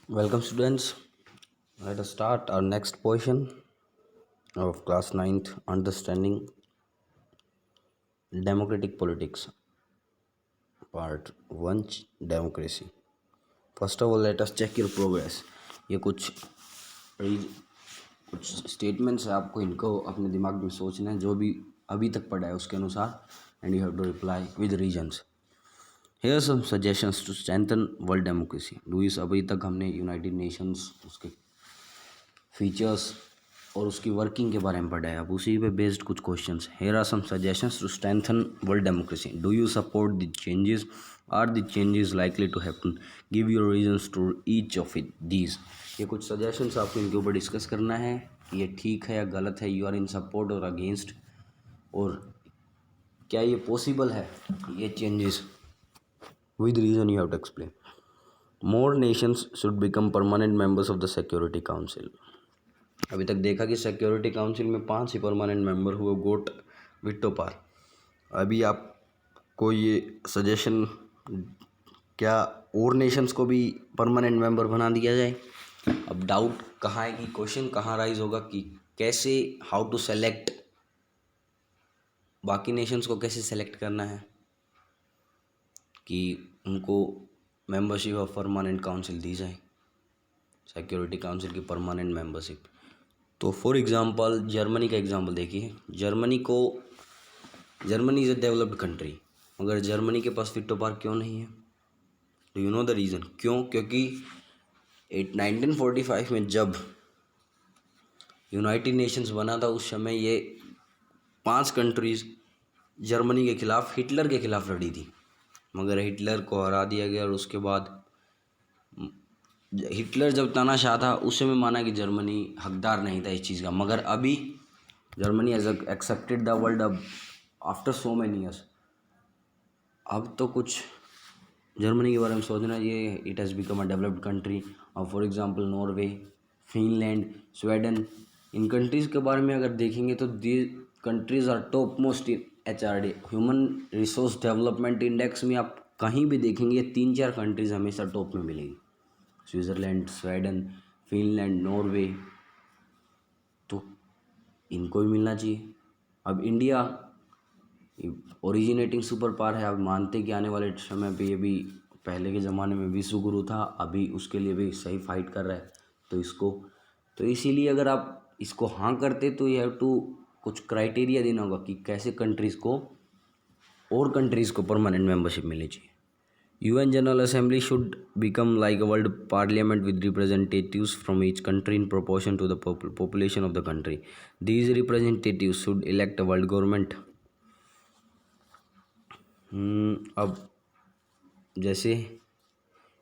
Welcome, students. Let us start our next portion of class ninth, Understanding Democratic Politics, Part 1, Democracy. First of all, let us check your progress. ये कुछ statements है, आपको इनको अपने दिमाग में सोचना है, जो भी अभी तक पढ़ा है उसके अनुसार, and you have to reply with reasons. Here are some suggestions to strengthen world democracy. अभी तक हमने यूनाइटेड नेशंस, उसके फीचर्स और उसकी वर्किंग के बारे में पढ़ा है. अब उसी पे बेस्ड कुछ questions. Here are some suggestions to strengthen world democracy. Do you support the changes? Are the changes likely to happen? Give your reasons to each of it these. ये कुछ सजेशंस आपको इनके ऊपर डिस्कस करना है कि ये ठीक है या गलत है, यू आर इन सपोर्ट और अगेंस्ट, और क्या ये पॉसिबल है ये changes. With reason you have to explain. More nations should become permanent members of the security council. अभी तक देखा कि सिक्योरिटी काउंसिल में 5 ही परमानेंट मेंबर हुए, गोट विटो पार. अभी आपको ये सजेशन, क्या और नेशंस को भी परमानेंट मेंबर बना दिया जाए? अब डाउट कहाँ है कि क्वेश्चन कहाँ राइज होगा कि कैसे, हाउ टू सेलेक्ट, बाकी नेशंस को कैसे सेलेक्ट करना है कि उनको मेंबरशिप ऑफ परमानेंट काउंसिल दी जाए, सिक्योरिटी काउंसिल की परमानेंट मेंबरशिप. तो फॉर एग्ज़ाम्पल जर्मनी का एग्ज़ाम्पल देखिए. Germany is a developed country, मगर जर्मनी के पास विटो पावर क्यों नहीं है? Do you know the reason क्यों? क्योंकि 1945 में जब यूनाइटेड नेशंस बना था, उस समय ये 5 कंट्रीज़ जर्मनी के खिलाफ, हिटलर के खिलाफ लड़ी थी, मगर हिटलर को हरा दिया गया. और उसके बाद हिटलर जब तानाशाह था, उस समय माना कि जर्मनी हकदार नहीं था इस चीज़ का. मगर अभी Germany has accepted the world अब आफ्टर सो मैनी ईयर्स. अब तो कुछ जर्मनी के बारे में सोचना चाहिए. It has become a developed country. और for example Norway, Finland, Sweden, इन कंट्रीज़ के बारे में अगर देखेंगे तो the countries are top most in HRD, human resource development index में. आप कहीं भी देखेंगे 3-4 कंट्रीज़ हमेशा टॉप में मिलेगी. स्विट्ज़रलैंड, स्वीडन, फिनलैंड, नॉर्वे, तो इनको भी मिलना चाहिए. अब इंडिया ओरिजिनेटिंग सुपर पावर है. आप मानते कि आने वाले समय पे ये भी पहले के ज़माने में विश्व गुरु था, अभी उसके लिए भी सही फाइट कर रहा है. तो इसीलिए अगर आप इसको हाँ करते तो यू हैव टू कुछ क्राइटेरिया देना होगा कि कैसे कंट्रीज़ को परमानेंट मेंबरशिप मिलनी चाहिए. UN General Assembly should become like a world parliament with representatives from each country in proportion to the population of the country. These representatives should elect a world government. अब जैसे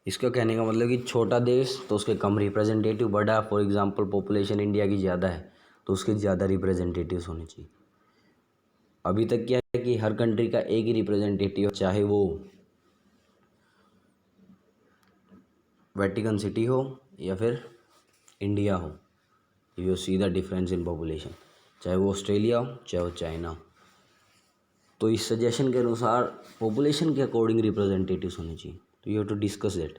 इसका कहने का मतलब कि छोटा देश तो उसके कम रिप्रेजेंटेटिव, बड़ा फॉर एग्जांपल पॉपुलेशन इंडिया की ज़्यादा है तो उसके ज़्यादा रिप्रेजेंटेटिव्स होने चाहिए. अभी तक क्या है कि हर कंट्री का एक ही रिप्रेजेंटेटिव, चाहे वो वेटिकन सिटी हो या फिर इंडिया हो. You see the difference in population, चाहे वो ऑस्ट्रेलिया हो चाहे वो चाइना हो. तो इस सजेशन के अनुसार पॉपुलेशन के अकॉर्डिंग रिप्रेजेंटेटिव्स होने चाहिए. तो you have to discuss that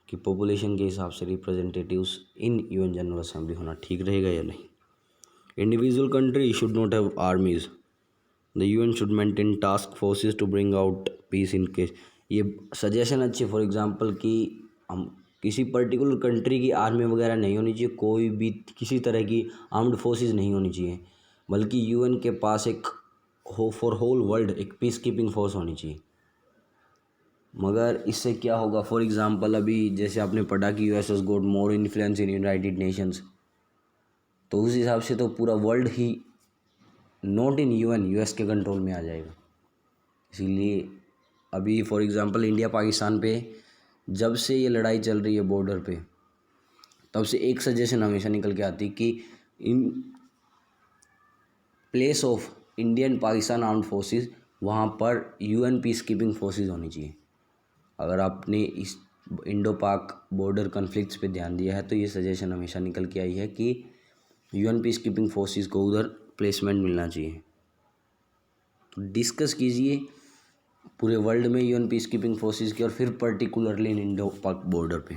कि पॉपुलेशन के हिसाब से representatives in UN general assembly होना ठीक रहेगा या नहीं. Individual country should not have armies. The UN should maintain task forces to bring out peace in case. ये सजेशन अच्छी. फॉर एग्जांपल कि हम किसी पर्टिकुलर कंट्री की आर्मी वगैरह नहीं होनी चाहिए, कोई भी किसी तरह की आर्म्ड फोर्सेस नहीं होनी चाहिए, बल्कि UN के पास एक फॉर होल वर्ल्ड एक पीस कीपिंग फोर्स होनी चाहिए. मगर इससे क्या होगा? फॉर एग्जांपल अभी जैसे आपने पढ़ा कि US has got more influence in United Nations, तो उस हिसाब से तो पूरा world he not in UN US के कंट्रोल में आ जाएगा. इसीलिए अभी फॉर एग्जांपल इंडिया पाकिस्तान पे जब से ये लड़ाई चल रही है बॉर्डर पे, तब से एक सजेशन हमेशा निकल के आती कि in place of Indian Pakistan armed forces, वहाँ पर UN पीस कीपिंग फोर्सेस होनी चाहिए. अगर आपने इस इंडो पाक बॉर्डर कन्फ्लिक्ट्स पे ध्यान दिया है तो ये सजेशन हमेशा निकल के आई है कि UN पीस कीपिंग फोर्सेस को उधर प्लेसमेंट मिलना चाहिए. तो डिस्कस कीजिए पूरे वर्ल्ड में UN पीस कीपिंग फोर्सेस की, और फिर particularly in Indo Pak border पे.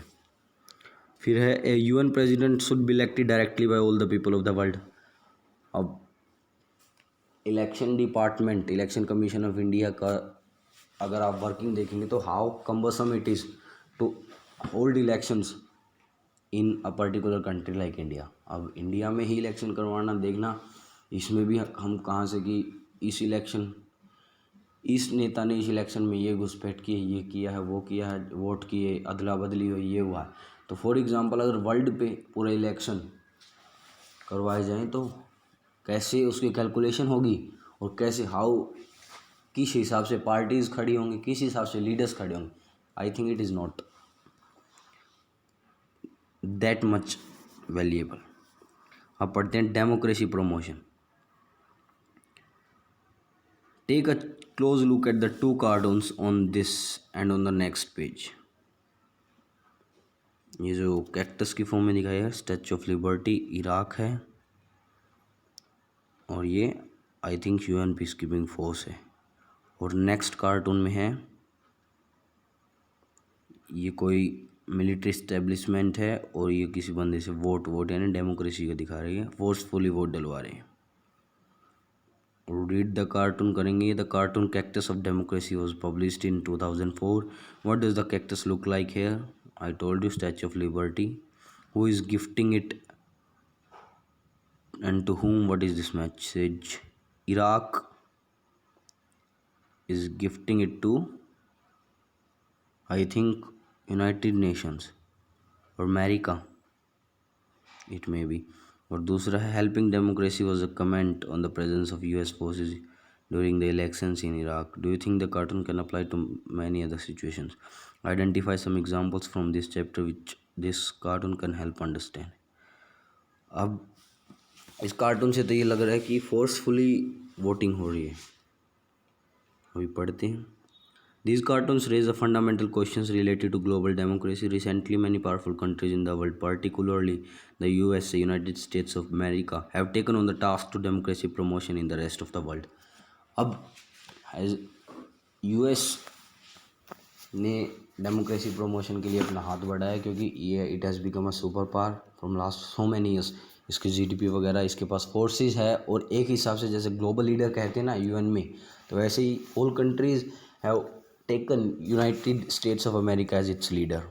फिर है a UN president should be elected directly by all the people of the world. अब election department, election commission of India का अगर आप वर्किंग देखेंगे तो how cumbersome it is to hold elections in a particular country like India. अब India में ही election करवाना, देखना इसमें भी हम कहाँ से कि इस नेता ने इस इलेक्शन में ये घुसपैठ की है, ये किया है, वो किया है, वोट किए, अदला बदली हुई, ये हुआ है। तो फॉर एग्ज़ाम्पल अगर वर्ल्ड पे पूरा इलेक्शन करवाए जाएं तो कैसे उसकी कैलकुलेशन होगी और कैसे किस हिसाब से पार्टीज़ खड़ी होंगी, किस हिसाब से लीडर्स खड़े होंगे। I think it is not that much valuable. अब पढ़ते हैं democracy promotion. Take a close look at the two cartoons on this and on the next page. ये जो कैक्टस की फॉर्म में दिखाया है स्टैचू ऑफ लिबर्टी इराक है, और ये I think UN peace keeping force है। और नेक्स्ट कार्टून में है ये कोई मिलिट्री स्टैब्लिशमेंट है, और ये किसी बंदे से वोट यानी डेमोक्रेसी का दिखा रही है, फोर्सफुली वोट डलवा रहे हैं। रीड द कार्टून करेंगे। The cartoon cactus of democracy was published in 2004। What does the cactus look like here? I told you statue of liberty. Who is gifting it and to whom? What is this message? Iraq is gifting it to, I think, United Nations or America, it may be. और दूसरा है helping democracy was a comment on the presence of US forces during the elections in Iraq. Do you think the cartoon can apply to many other situations? Identify some examples from this chapter which this cartoon can help understand. अब इस cartoon से तो ये लग रहा है कि forcefully voting हो रही है। अभी पढ़ते हैं। These cartoons raise the fundamental questions related to global democracy. Recently, many powerful countries in the world, particularly the USA, United States of America, have taken on the task to democracy promotion in the rest of the world. अब US ने democracy promotion के लिए अपना हाथ बढ़ाया, क्योंकि ये it has become a super power from last so many years. इसकी जीडीपी वगैरह, इसके पास फोर्सेस है, और एक हिसाब से जैसे ग्लोबल लीडर कहते हैं ना यूएन में, तो वैसे ही all countries have taken United States of America as its leader.